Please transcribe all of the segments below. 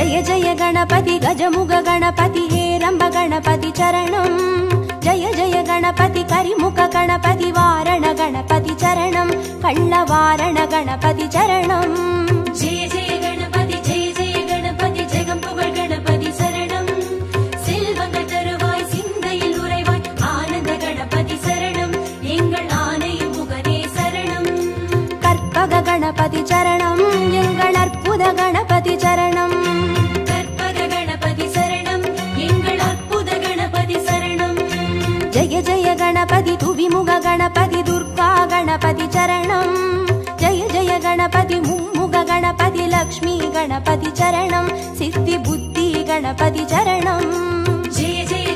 जय जय गणपति गजमुग गणपति हेरंब गणपति चरणं जय जय गणपति करिमुख गणपति वारण गणपति चरणं कल्लवारण गणपति चरणं जय जय गणपति जगंपुगळ गणपति शरणं செல்வங்கள் தருவாய் சிந்தையில் உறைவாய் ஆனந்த கணபதி சரணம் எங்கள் ஆணையும் முகனே சரணம் கற்பக गणपति चरणं எங்கள் அற்புத गणपति चरणं கற்பக गणपति சரணம் எங்கள் அற்புத गणपति சரணம் जय जय गणपति तुविमुग गणपति दुर्गा गणपति चरणं जय जय गणपति मुम्मुग गणपति लक्ष्मी गणपति चरणं सिद्धि बुद्धि गणपति चरणं जय जय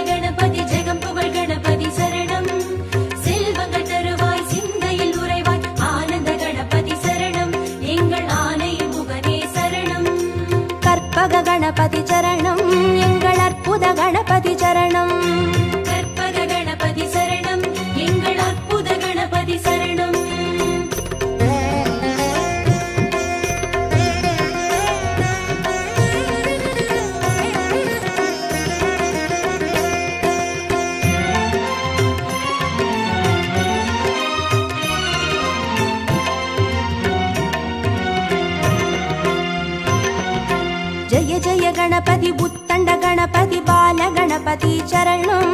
गणपति जगंपुगळ गणपति शरणं செல்வங்கள் தருவாய் சிந்தையில் உறைவாய் ஆனந்த கணபதி சரணம் எங்கள் ஆணையும் முகனே சரணம் கற்பக गणपति चरणं எங்கள் அற்புத गणपति चरणं கற்பக गणपति சரணம் எங்கள் அற்புத கணபதி சரணம் जय जय गणपति बुत्तंड गणपति बाल गणपति चरणं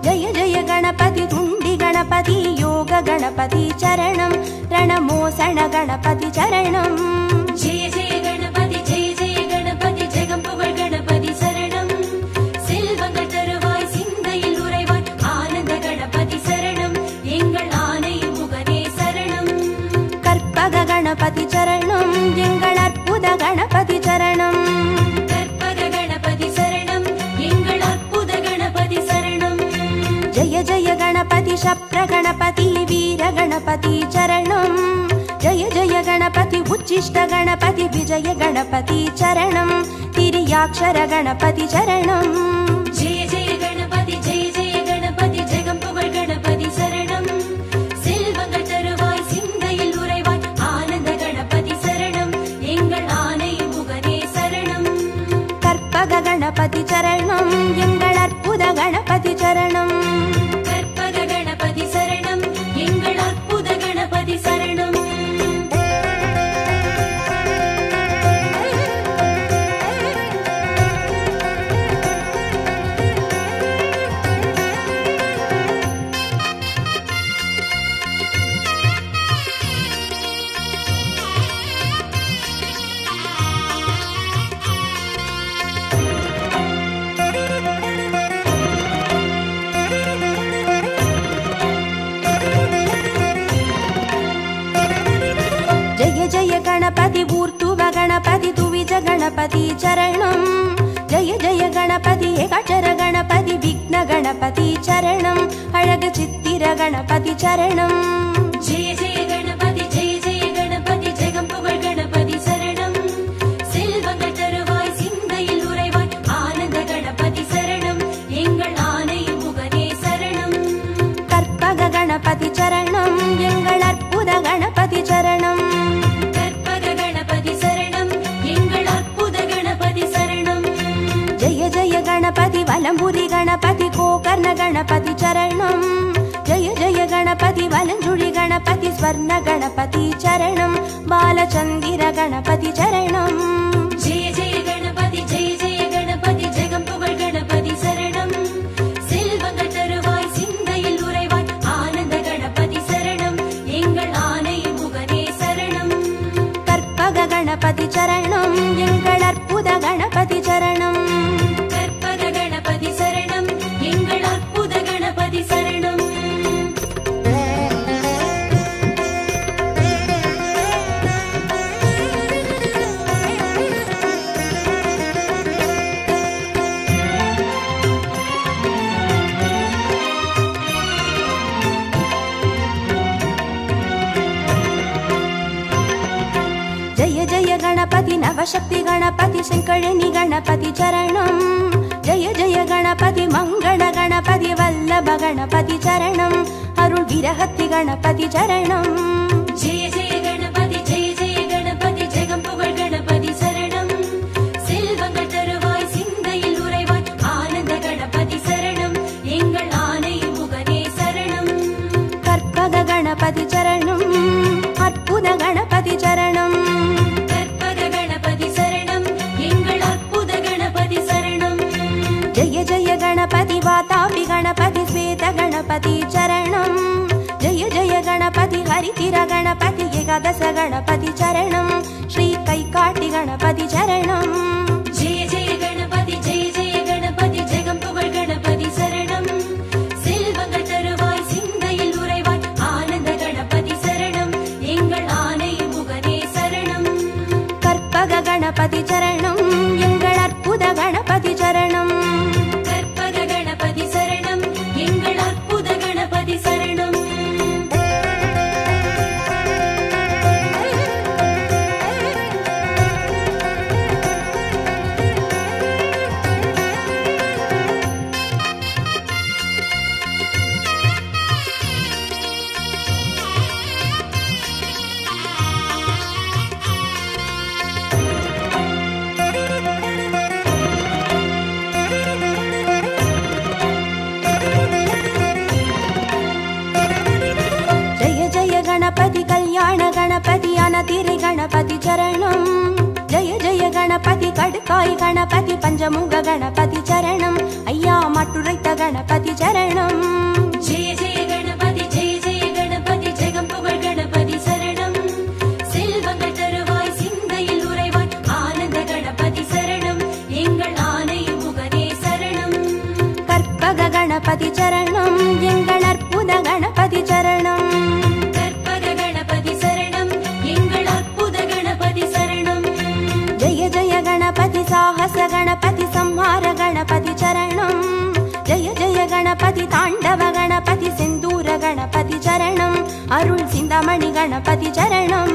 जय जय गणपति तुंडी गणपति योग गणपति चरणं रणमोसण गणपति चरणं जय जय गणपति जगंपुगळ गणपति शरणं செல்வங்கள் தருவாய் சிந்தையில் உறைவாய் ஆனந்த கணபதி சரணம் எங்கள் ஆணையும் முகனே சரணம் கற்பக गणपति चरणं எங்கள் அற்புத गणपति चरणं கற்பக गणपति சரணம் எங்கள் அற்புத கணபதி சரணம் जय जय गणपति शप्र गणपति वीर गणपति चरणं जय जय गणपति उच्चिष्ट गणपति विजय गणपति चरणं तिर्याक्षर गणपति चरणं जय जय गणपति जगंपुगळ गणपति शरणं செல்வங்கள் தருவாய் சிந்தையில் உறைவாய் ஆனந்த கணபதி சரணம் எங்கள் ஆணையும் முகனே சரணம் கற்பக गणपति चरणं எங்கள் அற்புத गणपति चरणं கற்பக गणपति சரணம் எங்கள் அற்புத கணபதி சரணம் जय जय गणपति ऊर्ध्व गणपति तुविज गणपति चरणं जय जय गणपति एकाक्षर गणपति विघ्न गणपति चरणं अळग चित्तिर गणपति चरणं जय जय गणपति जगंपुगळ गणपति शरणं செல்வங்கள் தருவாய் சிந்தையில் உறைவாய் ஆனந்த கணபதி சரணம் எங்கள் ஆணையும் முகனே சரணம் கற்பக गणपति चरणं எங்கள் அற்புத गणपति चरणं கற்பக गणपति சரணம் எங்கள் அற்புத கணபதி சரணம் जय जय गणपति वलंबुरी गणपति गोकर्ण गणपति चरणं जय जय गणपति वलंजुळि गणपति स्वर्ण गणपति चरणं बालचंदिर गणपति चरणं जय जय गणपति जगंपुगळ गणपति शरणं செல்வங்கள் தருவாய் சிந்தையில் உறைவாய் ஆனந்த கணபதி சரணம் எங்கள் ஆணையும் முகனே சரணம் கற்பக गणपति चरणं எங்கள் அற்புத गणपति चरणं கற்பக गणपति சரணம் எங்கள் அற்புத கணபதி சரணம் जय जय गणपति नवशक्ति गणपति शंकरनि गणपति चरणं जय जय गणपति मंगल गणपति वल्लभ गणपति चरणं अरुள் विरहति गणपति चरणं जय जय गणपति जगंपुगळ गणपति शरणं गणपति चरणं जय जय गणपति हरितिर गणपति एकादश गणपति चरणं श्री कैकाटि गणपति चरणं जय जय गणपति जगம்புகழ் गणपति शरणं செல்வங்கள் தருவாய் சிந்தையில் உறைவாய் ஆனந்த கணபதி சரணம் எங்கள் ஆனை முகனே சரணம் கற்பக गणपति चरणं எங்கள் அற்புத गणपति चरणं கற்பக गणपति சரணம் எங்கள் அற்புத गणपति சரணம் गणपति कल्याण गणपति अनतिरि गणपति चरणं जय जय गणपति कड़काई गणपति पंचमुग गणपति चरणं अय्या मट्टुरैत गणपति चरणं जय जय गणपति जगம்புகழ் गणपति शरणं செல்வங்கள் தருவாய் சிந்தையில் உறைவாய் ஆனந்த கணபதி சரணம் எங்கள் ஆனை முகனே சரணம் கற்பக गणपति चरणं எங்கள் அற்புத गणपति चरणं जय जय गणपति साहस गणपति संहार गणपति चरणं जय जय गणपति तांडव गणपति सिंदूर गणपति चरणं अरुள் சிந்தாமணி गणपति चरणं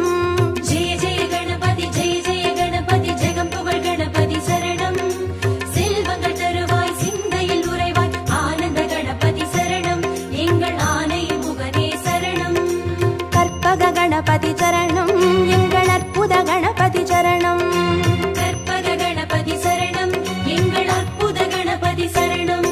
जय जय गणपति जगம்புகழ் गणपति शरणं செல்வங்கள் தருவாய் சிந்தையில் உறைவாய் ஆனந்த கணபதி சரணம் எங்கள் ஆனை முகனே சரணம் கற்பக गणपति चरणं எங்கள் அற்புத गणपति चरणं கற்பக गणपति சரணம் எங்கள் அற்புத கணபதி சரணம்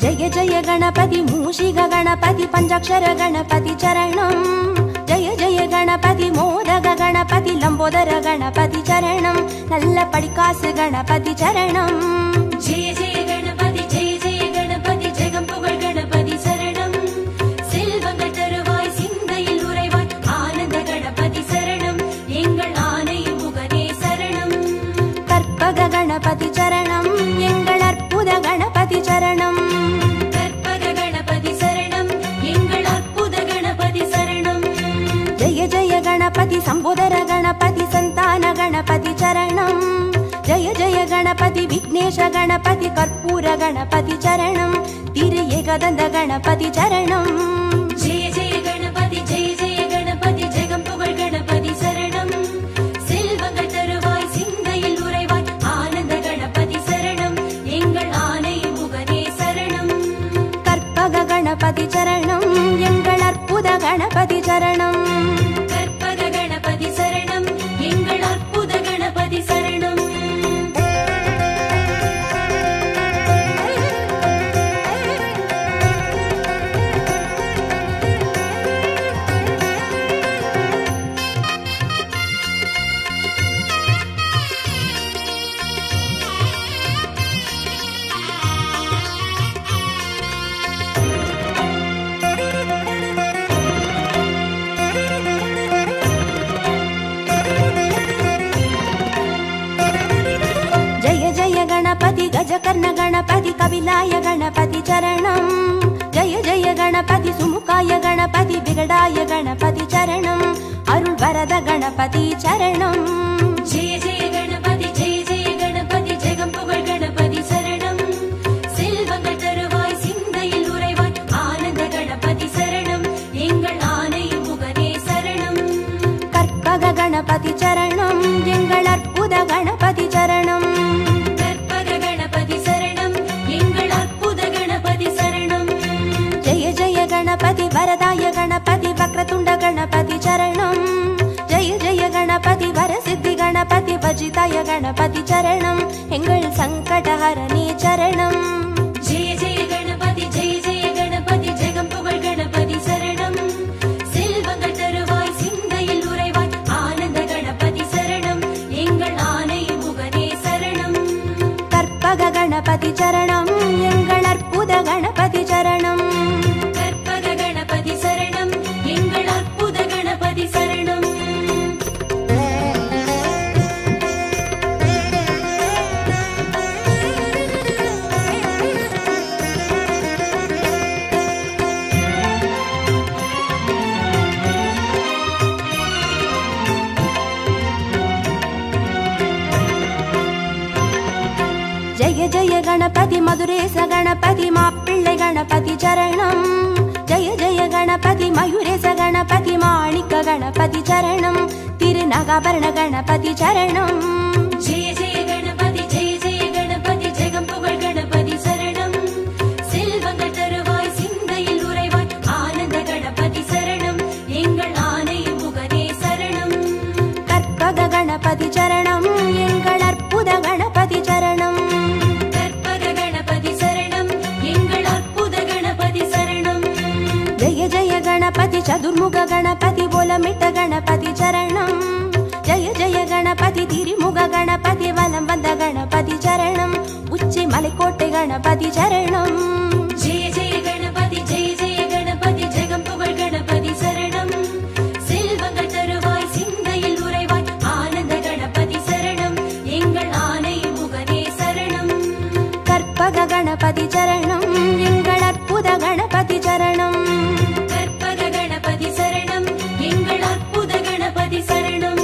जय जय गणपति मूषिक गणपति पंचाक्षर गणपति चरणं जय जय गणपति मोदक गणपति लंबोदर गणपति चरणं नल्ल पडिकासु गणपति चरणं जय जय गणपति जगம்புகழ் गणपति शरणं செல்வங்கள் தருவாய் சிந்தையில் உறைவாய் ஆனந்த கணபதி சரணம் எங்கள் ஆனை முகனே சரணம் கற்பக गणपति चरणं எங்கள் அற்புத गणपति चरणं கற்பக गणपति சரணம் எங்கள் அற்புத கணபதி சரணம் जय जय गणपति संबोधर गणपति संतान गणपति चरणं जय जय गणपति विघ्नेश गणपति कर्पूर गणपति चरणं तिरु एकदन्त गणपति चरणं जय जय गणपति जगம்புகழ் गणपति शरणं செல்வங்கள் தருவாய் சிந்தையில் உறைவாய் ஆனந்த கணபதி சரணம் எங்கள் ஆனை முகனே சரணம் கற்பக गणपति चरणं எங்கள் அற்புத गणपति चरणं கற்பக गणपति சரணம் எங்கள் அற்புத கணபதி சரணம் गणपति गजकर्ण गणपति कपिलाय गणपति चरणं जय जय गणपति सुमुखाय गणपति विगडाय गणपति चरणं अरुள் वरद गणपति चरणं जय जय गणपति जगம்புகழ் गणपति शरणं செல்வங்கள் தருவாய் சிந்தையில் உறைவாய் ஆனந்த கணபதி சரணம் எங்கள் ஆனை முகனே சரணம் கற்பக गणपति चरणं எங்கள் அற்புத गणपति चरणं गणपति वरदाय गणपति वक्रतुंड गणपति चरणं जय जय गणपति वरसिद्धि गणपति கணபதி வஜிதாய கணபதி சரணம் எங்கள் சங்கடஹரணி சரணம். ஜெய ஜெய கணபதி ஜெய ஜெய கணபதி ஜெகம் புகழ் கணபதி சரணம். செல்வங்கள் தருவாய் சிந்தையில் உறைவாய் ஆனந்த கணபதி சரணம் எங்கள் ஆனை முகனே சரணம். கற்பக கணபதி சரணம் எங்கள் அற்புத கணபதி சரணம். கற்பக கணபதி சரணம் எங்கள் அற்புத கணபதி சரணம். ஜெய ஜெய கணபதி மதுரேச கணபதி மாப்பிள்ளை கணபதி சரணம். ஜெய ஜெய கணபதி மயூரேச கணபதி மாணிக்க கணபதி சரணம். திருநகாபரண கணபதி சரணம். ஜெய ஜெய கணபதி ஜெய ஜெய கணபதி ஜெகம் புகழ் கணபதி சரணம். செல்வங்கள் தருவாய் சிந்தையில் உறைவாய் ஆனந்த கணபதி சரணம் எங்கள் ஆனை முகனே சரணம். கற்பக கணபதி சரணம் எங்கள் அற்புத கணபதி சரணம். கற்பக கணபதி சரணம் எங்கள் அற்புத கணபதி சரணம். ஜெய ஜெய கணபதி சதுர்முக கணபதி போலமிட்ட கணபதி சரணம். ஜெய ஜெய கணபதி திரிமுக கணபதி வலம் வந்த கணபதி சரணம். உச்சி மலைக்கோட்டை கணபதி சரணம். ஜெய ஜெய கணபதி ஜெய ஜெய கணபதி ஜெகம் புகழ் கணபதி சரணம். செல்வங்கள் தருவாய் சிந்தையில் உறைவாய் ஆனந்த கணபதி சரணம் எங்கள் ஆனை முகனே சரணம். கற்பக கணபதி சரணம் எங்கள் அற்புத கணபதி சரணம். கற்பக கணபதி சரணம் எங்கள் அற்புத கணபதி சரணம்.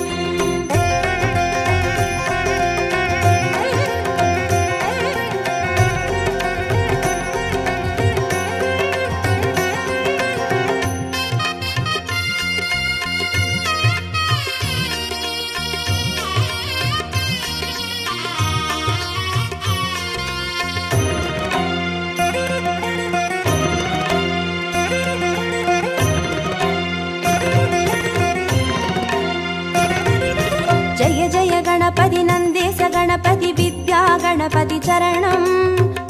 ஜெய ஜெய கணபதி நந்தேச கணபதி வித்யா கணபதி சரணம்.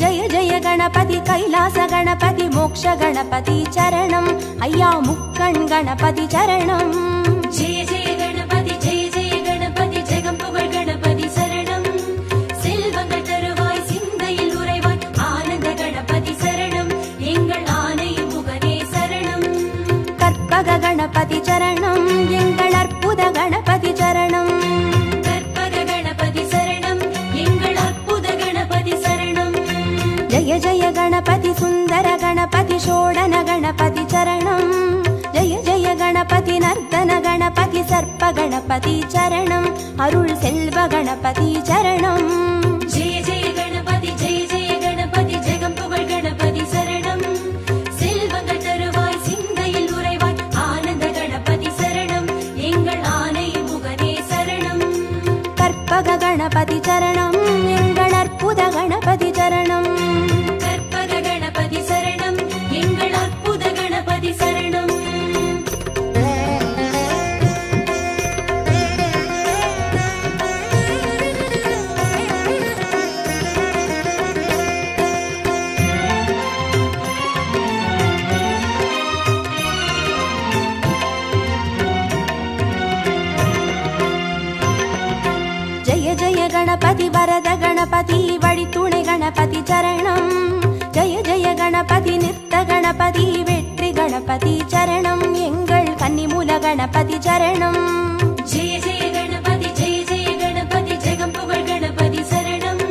ஜெய ஜெய கணபதி கைலாச கணபதி மோக்ஷ கணபதி சரணம். ஐயா முக்கண் கணபதி சரணம். ஜெய ஜெய கணபதி ஜெய ஜெய கணபதி ஜெகம் புகழ் கணபதி சரணம். செல்வங்கள் தருவாய் சிந்தையில் உறைவாய் ஆனந்த கணபதி சரணம் எங்கள் ஆனை முகனே சரணம். கற்பக கணபதி சரணம் எங்கள் அற்புத கணபதி சரணம். கற்பக கணபதி சரணம் எங்கள் அற்புத கணபதி சரணம். ஜெய ஜெய கணபதி சுந்தர கணபதி ஷோடன கணபதி சரணம். ஜெய ஜெய கணபதி நர்த்தன கணபதி சர்ப்ப கணபதி சரணம். அருள் செல்வ கணபதி சரணம். ஜெய ஜெய கணபதி ஜெய ஜெய கணபதி ஜெகம் புகழ் கணபதி சரணம். செல்வங்கள் தருவாய் சிந்தையில் உறைவாய் ஆனந்த கணபதி சரணம் எங்கள் ஆனை முகனே சரணம். கற்பக கணபதி சரணம் எங்கள் அற்புத கணபதி சரணம். கற்பக கணபதி சரணம் எங்கள் அற்புத கணபதி சரணம். ஜெய ஜெய கணபதி வரத கணபதி வழித்துணை கணபதி சரணம். ஜெய ஜெய கணபதி நிறுத்த கணபதி வெற்றி கணபதி சரணம் எங்கள் கன்னிமூல கணபதி சரணம். ஜெய ஜெய கணபதி ஜெய ஜெய கணபதி ஜெகம் புகழ் கணபதி சரணம்.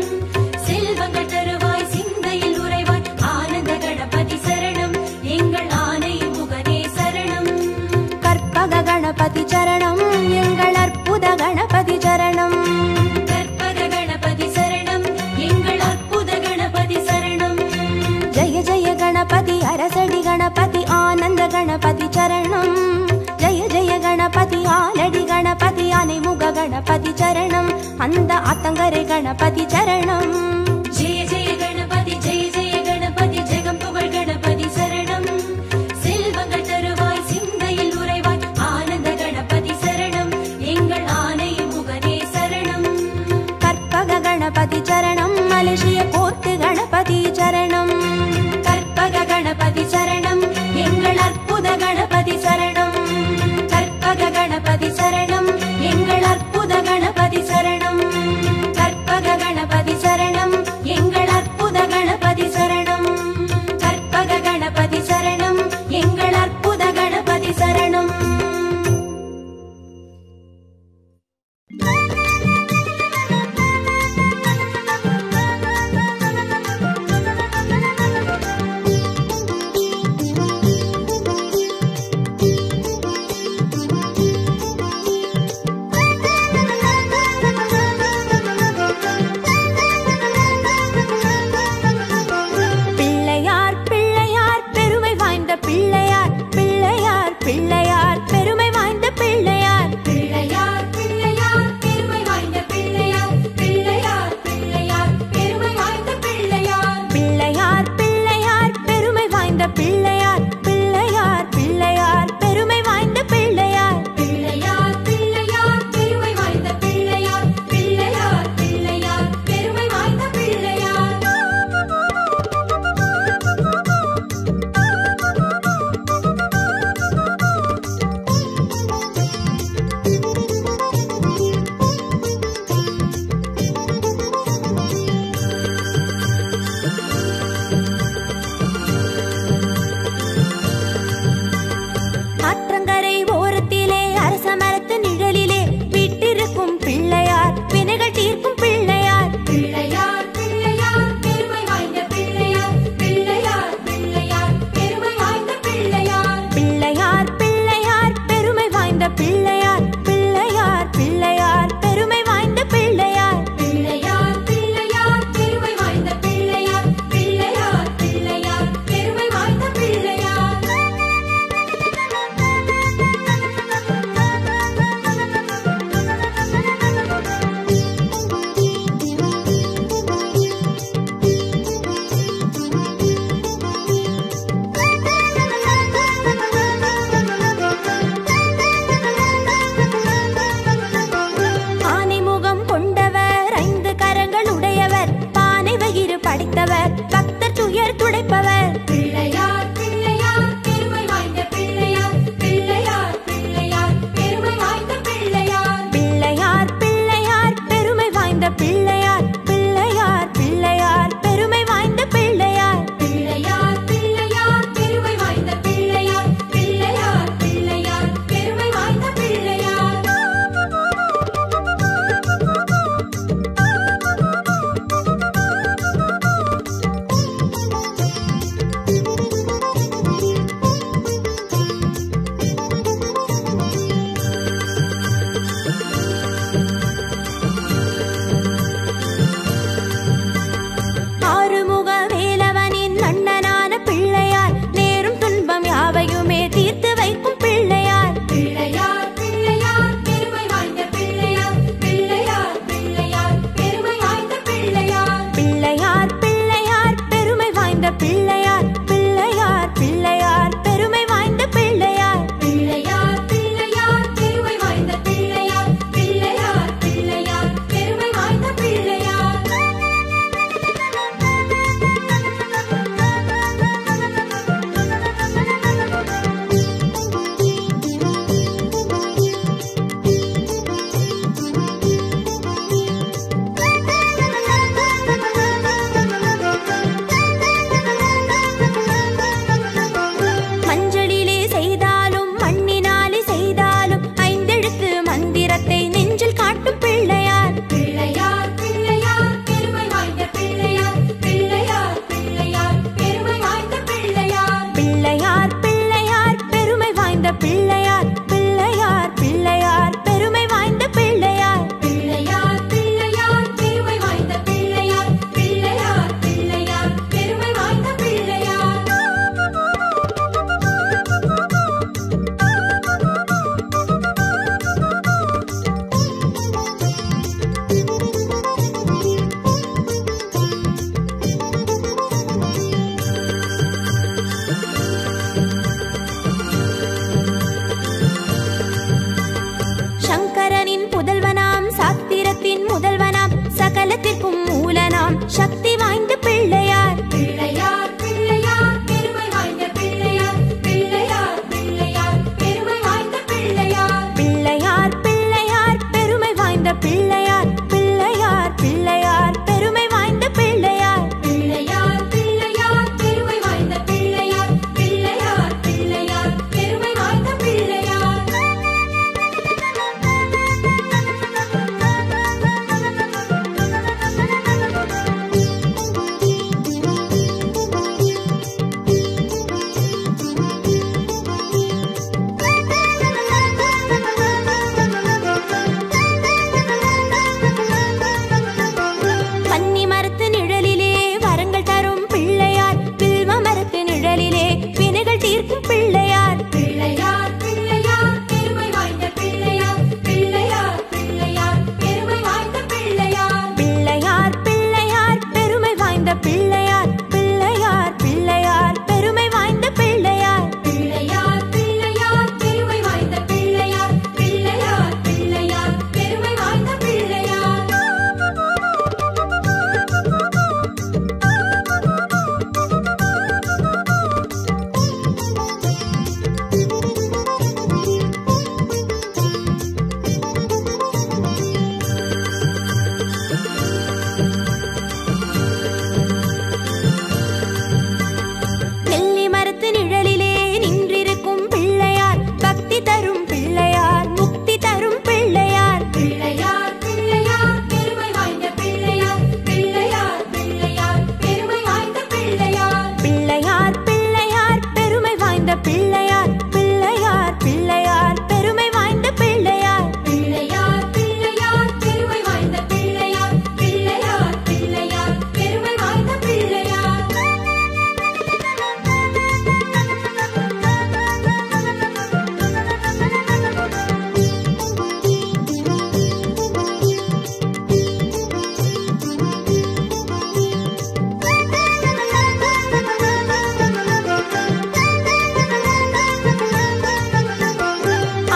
செல்வங்கள் தருவாய் சிந்தையில் உறைவாய் ஆனந்த கணபதி சரணம் எங்கள் ஆனை முகனே சரணம். கற்பக கணபதி சரணம் எங்கள் அற்புத கணபதி சரணம். கற்பக கணபதி சரணம் எங்கள் அற்புத கணபதி சரணம். ஜெய ஜெய கணபதி அரசடி கணபதி ஆனந்த கணபதி சரணம். ஜெய ஜெய கணபதி ஆலடி கணபதி ஆனைமுக கணபதி சரணம். அந்த ஆத்தங்கரை கணபதி சரணம். ஜெய ஜெய கணபதி ஜெய ஜெய கணபதி ஜெகம் புகழ் கணபதி சரணம். செல்வங்கள் தருவாய் சிந்தையில் உறைவாய் ஆனந்த கணபதி சரணம் எங்கள் ஆனை முகனே சரணம். சக்தி வாய்ந்த பிள்ளையார். பிள்ளையார் பிள்ளையார் பெருமை வாய்ந்த பிள்ளையார். பிள்ளையார் பிள்ளையார் பெருமை வாய்ந்த பிள்ளையார். பிள்ளையார் பிள்ளையார் பெருமை வாய்ந்த பிள்ளையார். பிள்ளையார் பிள்ளையார் பெருமை வாய்ந்த பிள்ளையார். பிள்ளையார் பிள்ளையார் பெருமை வாய்ந்த பிள்ளையார். பிள்ளையார் பிள்ளையார் பெருமை வாய்ந்த பிள்ளையார். பன்னி மரத்து நிழலிலே வரங்கள் தரும் பிள்ளையார். வில்வ மரத்து நிழலிலே வினைகள் தீர்க்கும் பிள்ளையார். பிள்ளையார் பிள்ளையார் பெருமை வாய்ந்த பிள்ளையார். பிள்ளையார் பிள்ளையார் பெருமை வாய்ந்த பிள்ளையார். பிள்ளையார் பிள்ளையார் பெருமை வாய்ந்த பிள்ளையார். பிள்ளையார் பிள்ளையார் பெருமை வாய்ந்த பிள்ளையார். பிள்ளையார் பிள்ளையார் பெருமை வாய்ந்த பிள்ளையார். பிள்ளையார் பிள்ளையார் பெருமை வாய்ந்த பிள்ளையார். நெல்லி மரத்து நிழலிலே நின்றிருக்கும் பிள்ளையார். பக்தி தரும் பிள்ளையார். முக்தி தரும் பிள்ளையார். பிள்ளையார் பிள்ளையார் பெருமை வாய்ந்த பிள்ளையார். பிள்ளையார் பிள்ளையார் பெருமை வாய்ந்த பிள்ளையார். பிள்ளையார் பிள்ளையார் பெருமை வாய்ந்த பிள்ளையார். பிள்ளையார் பிள்ளையார் பெருமை வாய்ந்த பிள்ளையார். பிள்ளையார் பிள்ளையார் பெருமை வாய்ந்த பிள்ளையார். பிள்ளையார் பிள்ளையார் பெருமை வாய்ந்த பிள்ளையார்.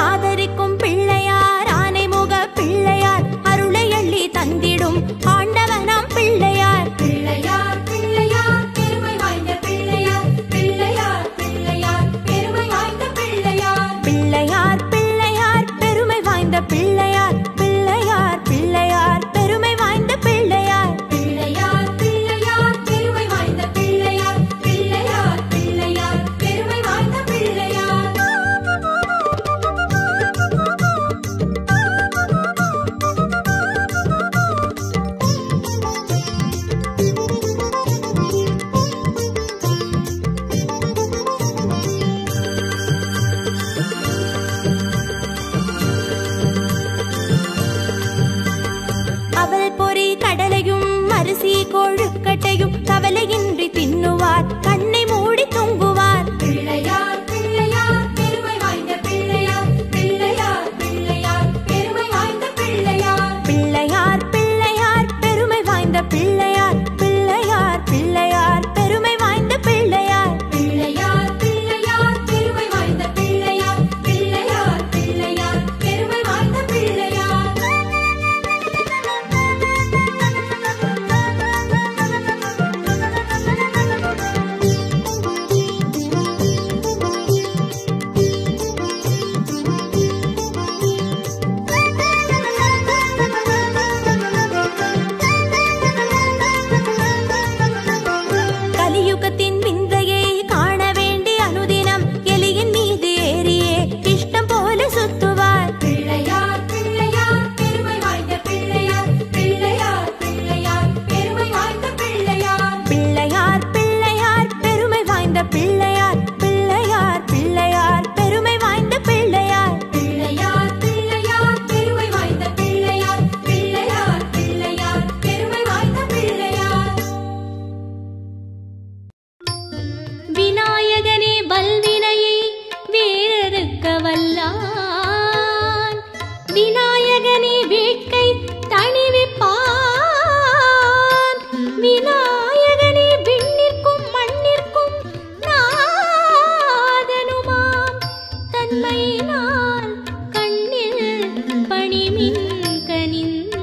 ஆதரிக்கும் பிள்ளையார். ஆனைமுக பிள்ளையார். அருளை அள்ளி தந்திடும் ஆண்டவனாம் பிள்ளையார். பிள்ளையார் பிள்ளையார் பெருமை வாய்ந்த பிள்ளையார். பிள்ளையார் பிள்ளையார் பெருமை வாய்ந்த பிள்ளையார். பிள்ளையார் பிள்ளையார் பெருமை வாய்ந்த பிள்ளையார். பிள்ளையார் பிள்ளையார் பெருமை வாய்ந்த பிள்ளையார். பிள்ளையார் பிள்ளையார் பெருமை வாய்ந்த பிள்ளையார். பிள்ளையார் பிள்ளையார் பெருமை வாய்ந்த பிள்ளையார். அவல் பொறி கடலையும் அரிசி கொழுக்கட்டையும் கவலையின்றி தின்னுவார். கண்ணை மூடி தூங்குவார். பிள்ளையார் பிள்ளையார் பெருமை வாய்ந்த பிள்ளையார். பிள்ளையார் பிள்ளையார் பெருமை வாய்ந்த பிள்ளையார். பிள்ளையார் பிள்ளையார் பெருமை வாய்ந்த பிள்ளையார். பிள்ளையார் பிள்ளையார் பெருமை வாய்ந்த பிள்ளையார். பிள்ளையார் பிள்ளையார் பெருமை வாய்ந்த பிள்ளையார். பிள்ளையார் பிள்ளையார் பெருமை வாய்ந்த பிள்ளையார். கலியுகத்தின் விந்தையை காண வேண்டி அனுதினம் எலியின் மீது ஏறியே இஷ்டம் போல சுத்துவார். பிள்ளையார் பிள்ளையார் பெருமை வாய்ந்த பிள்ளையார். பிள்ளையார் பிள்ளையார் பெருமை வாய்ந்த பிள்ளையார். பிள்ளையார் பிள்ளையார் பெருமை வாய்ந்த பிள்ளையார். பிள்ளையார் பிள்ளையார் பெருமை வாய்ந்த பிள்ளையார். பிள்ளையார் பிள்ளையார் பெருமை வாய்ந்த பிள்ளையார். பிள்ளையார் பிள்ளையார் பெருமை வாய்ந்த பிள்ளையார். விநாயகனே வல்வினையை வேறறுக்க வல்லான். விநாயகனே வேட்கை தணிவிப்பான். விநாயகனே விண்ணிற்கும் மண்ணிற்கும் நாதனுமாம். தன்மையினால் கண்ணில் பணிமின் கனிந்து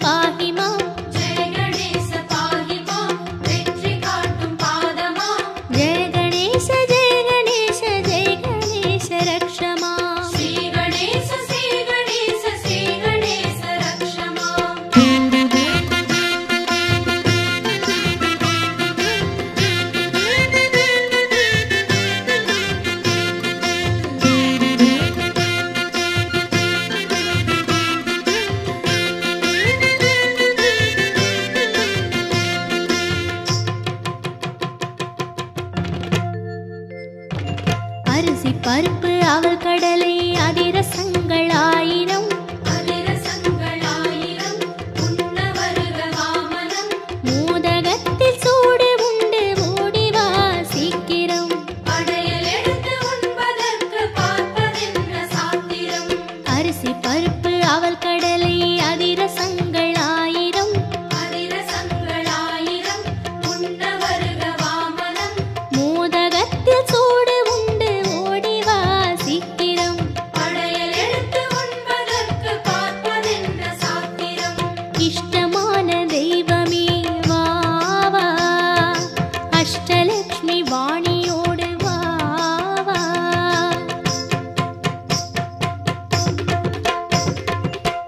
पाहि मा பருப்பு அவல் கடலை அதிரசங்கள் ஆயிரம் உண்ண வருக வாமனம். மோதகத்தில் சூடு உண்டு ஓடிவா சீக்கிரம் படையல் எடுத்து உண்பதற்கு பார்ப்பதென்ன சாத்திரம். அரிசி பருப்பு அவல் கடலை அதிரசங்கள் ஆயிரம் உண்ண வருக வாமனம். மோதகத்தில் சூடு உண்டு ஓடிவா சீக்கிரம் படையல் எடுத்து உண்பதற்கு பார்ப்பதென்ன சாத்திரம். இஷ்டமான தெய்வமே வா வா அஷ்டலக்ஷ்மி வாணியோடு வா வா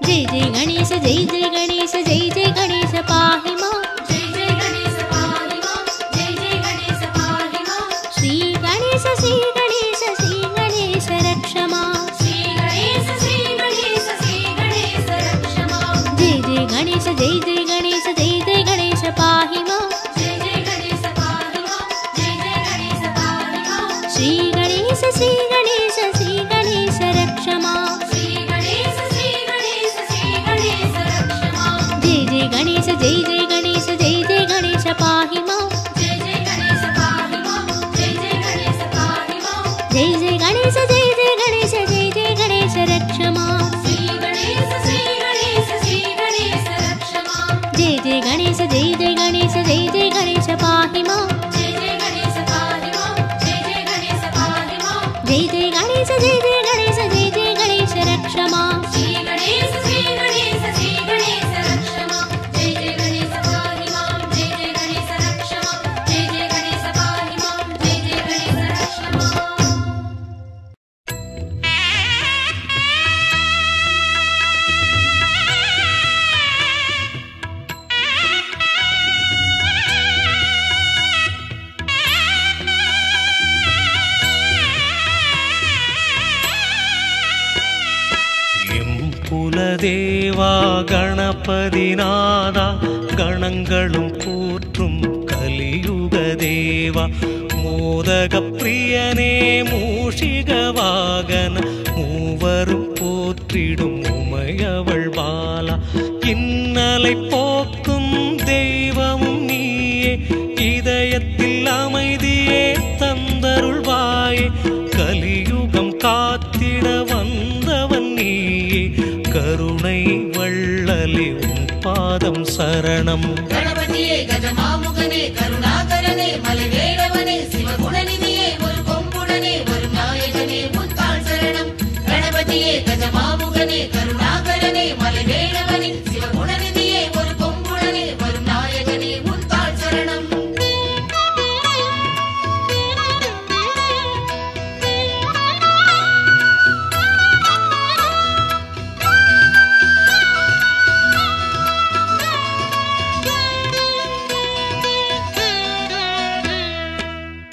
ஜெய் ஜெய் கணேச ஜெய் ஜெய் கணேச ஜெய் ஜெய் கணேச பாஹிமா ஜெய் ஜெய் கணேச பாஹிமா. ஜெய் ஜெய் கணேச பாஹிமா. ஸ்ரீ கணேச ஸ்ரீ கணேச ஸ்ரீ கணேச ரக்ஷமா ஸ்ரீ கணேச ஸ்ரீ கணேச ஸ்ரீ கணேச ரக்ஷமா. ஜெய் ஜெய் கணேச ஜெய் ஜெய் கணேச ஜெய் ஜெய் கணேச பாஹிமா ஜெய் ஜெய் கணேச பாஹிமா. ஜெய் ஜெய் கணேச பாஹிமா. ஸ்ரீ கணேச ஸ்ரீ கணேச ஸ்ரீ கணேச ரக்ஷமா ஸ்ரீ கணேச ஸ்ரீ கணேச ஸ்ரீ கணேச ரக்ஷமா. ஜெய் ஜெய் கணேச ஜெய் ஜெய் கணேச ஜெய் ஜெய் கணேச பாஹிமா ஜெய் ஜெய் கணேச பாஹிமா. ஜெய் ஜெய் கணேச பாஹிமா. ஜெய் ஜெய் கணேச ஜெய் ஜெய் கணேச ஜெய் ஜெய் கணேச ரக்ஷமா ஸ்ரீ கணேச ஸ்ரீ கணேச ஸ்ரீ கணேச ரக்ஷமா. ஜெய் ஜெய் கணேச ஜெய் ஜெய் கணேச ஜெய் ஜெய் கணேச பாஹிமா ஜெய் ஜெய் கணேச பாஹிமா. ஜெய் ஜெய் கணேச பாஹிமா. ஜெய் ஜெய் கணேச ஜெய் ஜெய் கணேச ஜெய் ஜெய் கணேச ரக்ஷமா ஸ்ரீ கணேச ஸ்ரீ கணேச ஸ்ரீ கணேச ரக்ஷமா. ஜெய் ஜெய் கணேச பாஹிமா. ஜெய் ஜெய் கணேச ரக்ஷமா. ஜெய் ஜெய் கணேச பாஹிமா. ஜெய் ஜெய் கணேச ரக்ஷமா. குலதேவா கணபதிநாதா கணங்களும் போற்றும் கலியுக தேவா மோதக பிரியனே மூஷிக வாகன மூவரும் போற்றிடும் உமையவள் பாலா இன்னலை போக்கும் தெய்வமும் நீயே இதயத்தில் அமைதியே தந்தருள்வாயே கலியுகம் காத்திட வந்தவன் நீயே கருணை வள்ளலே உன் பாதம் சரணம். கணபதியே கஜமாமுகனே கருணாகரனே மலைவேடவனே சிவகுணநிதியே ஒரு கொம்புடனே வரும் நாயகனே முத்தாள் சரணம். கணபதியே கஜமாமுகனே கருணாகரனே மலைவேடவனே சிவகுணநிதியே ஒரு கொம்புடனே வரும் நாயகனே முத்தாள் சரணம்.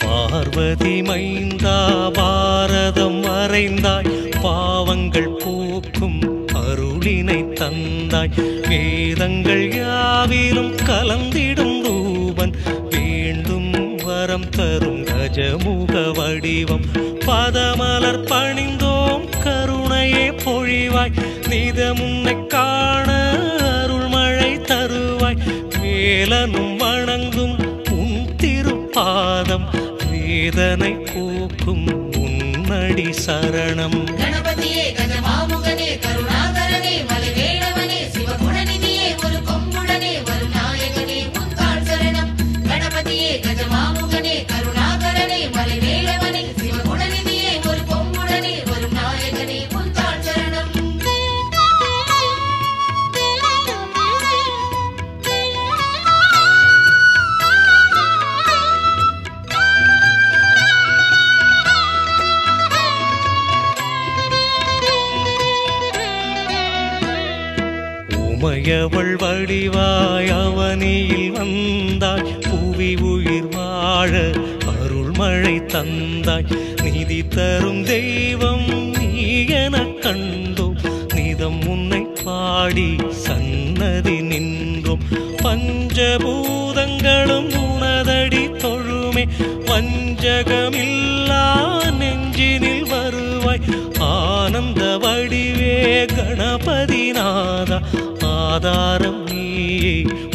பார்வதி மைந்தா பாரதம் வரைந்தாய் பாவங்கள் போக்கும் அருளினை தந்தாய் வேதங்கள் யாவிலும் கலந்திடும் ரூபன் வேண்டும் வரம் தரும் கஜமுக வடிவம் பதமலர் பணிந்தோம் கருணையே பொழிவாய் நிதம் உன்னை காண அருள்மழை தருவாய் வேலனும் வணங்கும் உன் திருப்பாதம் வேதனை போக்கும் உன்னடி சரணம். கணபதியே கஜமாமுகனே கருணாகரனே மலைவேடவனே சிவகுணநிதியே ஒரு கொம்புடனே வரும் நாயகனே முத்தாள் சரணம். கணபதியே கஜமாமுகனே கருணாகரனே மலைவேடவனே சிவகுணநிதியே ஒரு கொம்புடனே வரும் நாயகனே முத்தாள் சரணம். உமையவள் வடிவாய் அவனியில் வந்தாய் புவி உயிர் வாழ அருள்மழை தந்தாய் நிதி தரும் தெய்வம் நீ என கண்டோம் நிதம் உன்னை பாடி சன்னதி நின்றோம் பஞ்சபூதங்களும் உனதடி தொழுமே வஞ்சகமில்லா நெஞ்சினில் வரும் ஆனந்த வடிவே கணபதிநாதா ஆதாரம் நீயே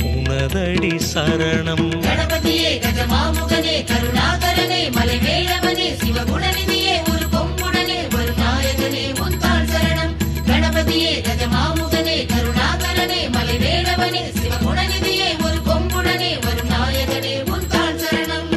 உனதடி சரணம். கணபதியே கஜமாமுகனே கருணாகரனே மலைவேலவனே சிவகுணநிதியே ஒரு கொம்புடனே ஒரு நாயகனே முத்தாள் சரணம். கணபதியே கஜமாமுகனே கருணாகரனே மலைவேலவனே சிவகுணநிதியே ஒரு கொம்புடனே ஒரு நாயகனே முத்தாள் சரணம்.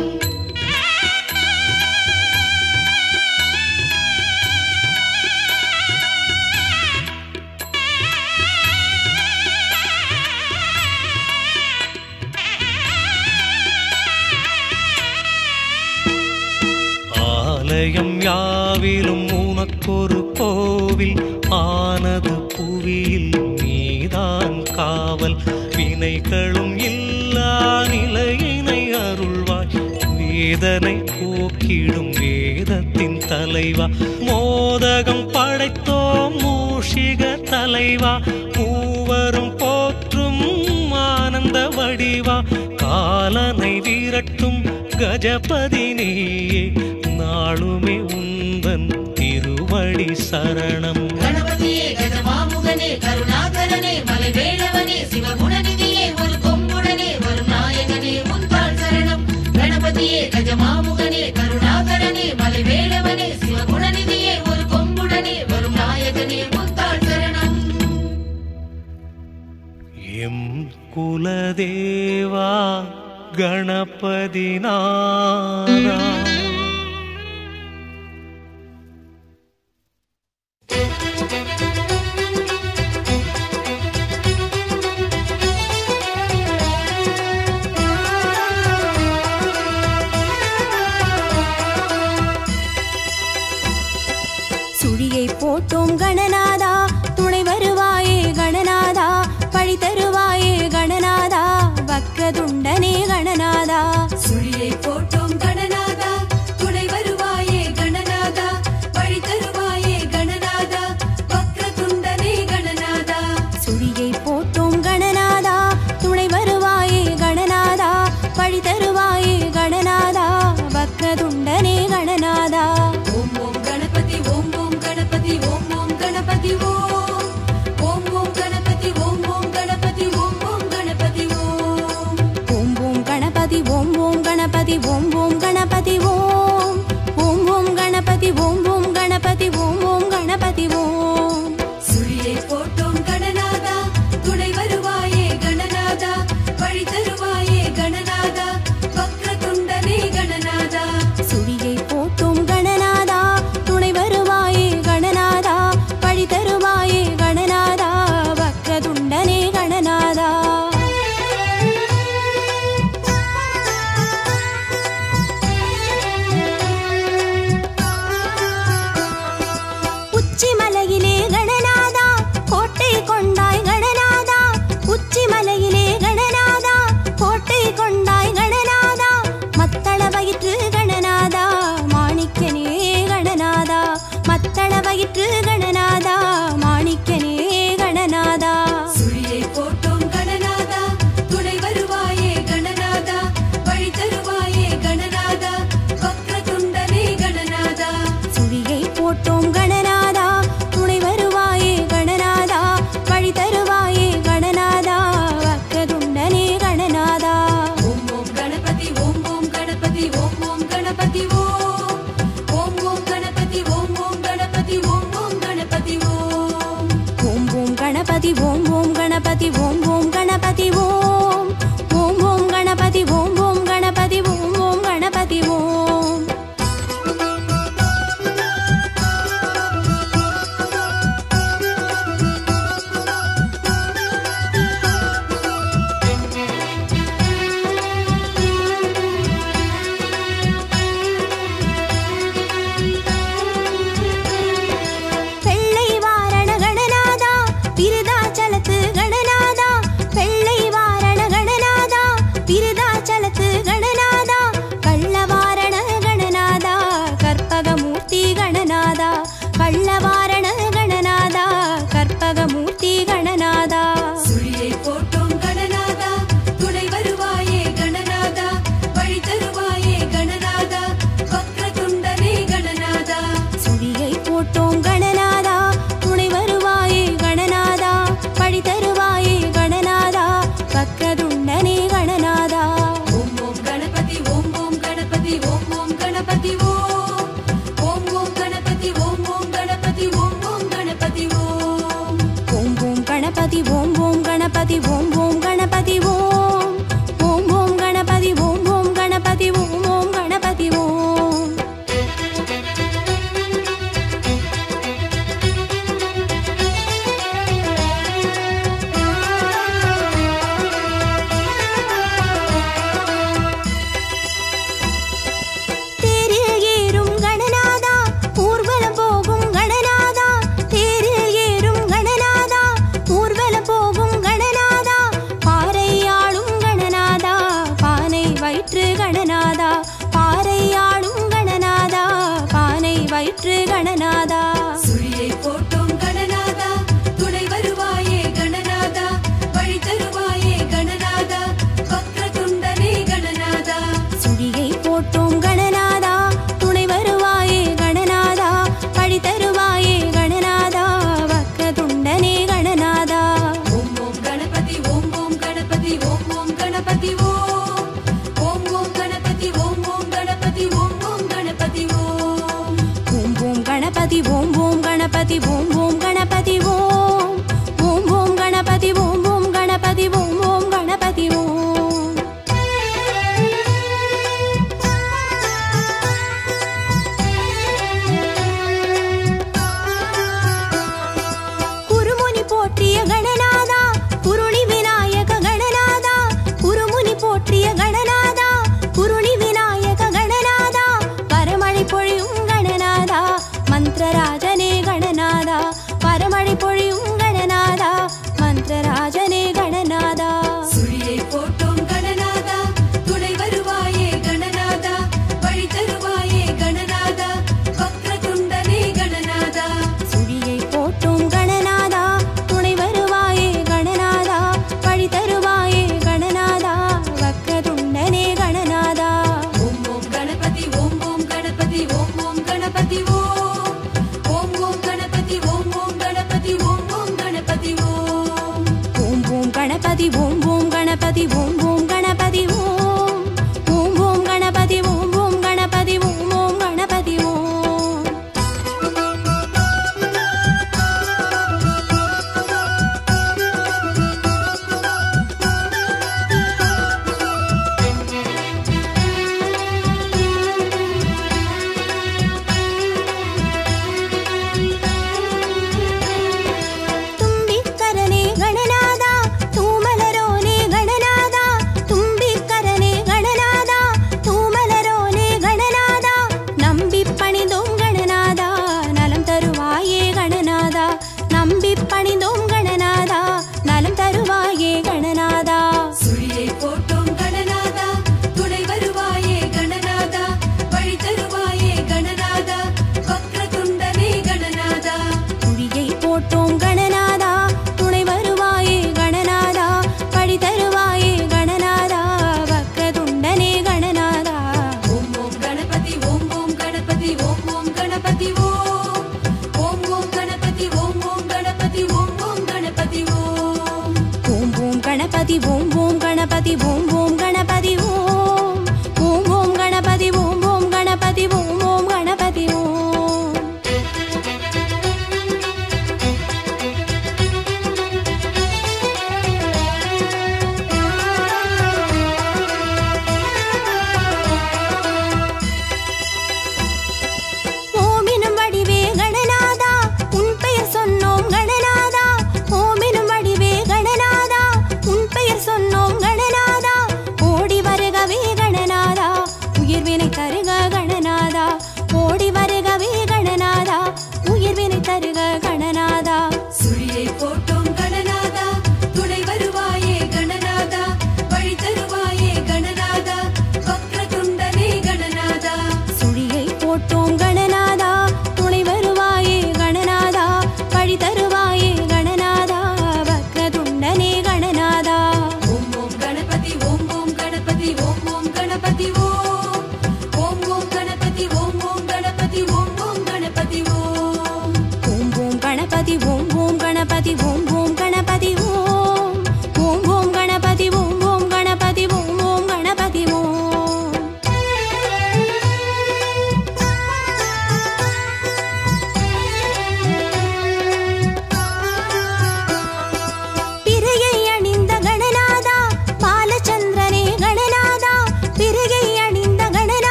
ஆலயம் யாவிலும் உனக்கொரு கோவில் ஆனது புவியில் நீதான் காவல். வினைகளும் இல்லா நிலையினை அருள்வாய் வேதனை போக்கிடும் வேதத்தின் தலைவா. மோதகம் படைத்தோம் மூஷிக தலைவா மூவரும் போற்றும் ஆனந்த வடிவா. காலனை விரட்டும் கஜபதி நீயே நாளுமே உந்தன் திருவடி சரணம். கணபதியே கஜமாமுகனே கருணாகரனே மலைவேலவனே சிவகுணநிதியே ஒரு கொம்புடனே ஒரு நாயகனே முத்தாள் சரணம். கணபதியே கஜமாமுகனே கருணாகரனே மலைவேலவனே சிவகுணநிதியே ஒரு கொம்புடனே ஒரு நாயகனே முத்தாள் சரணம். எம் குலதேவா கணபதிநாதா சுழியை போட்டோம் கணநாதா துணை வருவாயே கணநாதா பழி தருவாயே கணநாதா வக்கதுண்டனே கணநாதா. சுழியை போட்டோம் கணநாதா துணை வருவாயே கணநாதா பழி தருவாயே கணநாதா வக்ரதுண்டனே கணநாதா. சுழியை போட்டோம் கணநாதா துணை வருவாயே கணநாதா பழி தருவாயே கணநாதா வக்கதுண்டனே கணநாதா. ஓம் ஓம் கணபதி ஓம் ஓம் கணபதி ஓம் ஓம் கணபதி ஓம் ஓம் ஓம் கணபதி ஓம் ஓம் கணபதி ஓம் ஓம் கணபதி ஓம் ஓம் ஓம் கணபதி ஓம் ஓம் கணபதி ஓம் ஓம் கணபதி ஓம் ஓம் ஓம் கணபதி ஓம் ஓம் கணபதி ஓம் ஓம் கணபதி ஓம். சுழியை போட்டோம் கணநாதா துணை வருவாயே கணநாதா வழி தருவாயே கணநாதா வக்ரதுண்டனே கணநாதா. சுழியை போட்டோம் கணநாதா துணை வருவாயே கணநாதா பழி தருவாயே கணநாதா வக்ரதுண்டனே கணநாதா. உச்சிமலையிலே கணநாதா கோட்டை கொண்டாய் கணநாதா உச்சிமலையிலே கணநாதா கோட்டை கொண்டாய் கணநாதா மத்தள வயிற்று கணநாதா மாணிக்கனே கணநாதா மத்தள வயிற்று கணநாதா மாணிக்கனே கணநாதா. சுழியை போட்டோம் கணநாதா துணை வருவாயே கணநாதா வழி தருவாயே கணநாதா வக்ரதுண்டனே கணநாதா. சுழியை போட்டோம் கணநாதா துணை வருவாயே கணநாதா வழி தருவாயே கணநாதா வக்ரதுண்டனே கணநாதா. ஓம் ஓம் கணபதி ஓம் ஓம் கணபதி ஓம் ஓம் கணபதி ஓம் ஓம் ஓம் கணபதி ஓம் ஓம் கணபதி ஓம் ஓம் கணபதி ஓம் ஓம் ஓம் கணபதி ஓம் ஓம் கணபதி ஓம் ஓம் கணபதி ஓம் ஓம் ஓம் கணபதி ஓம் ஓம் கணபதி ஓம் ஓம் கணபதி ஓம். வெள்ளை வாரண கணநாதா விருதாச்சலத்து गणपति ओम ओम गणपति ओम ओम गणपति ओम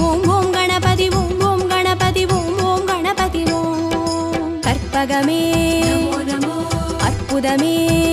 ओम ओम गणपति ओम ओम गणपति ओम ओम गणपति ओम அற்புதமே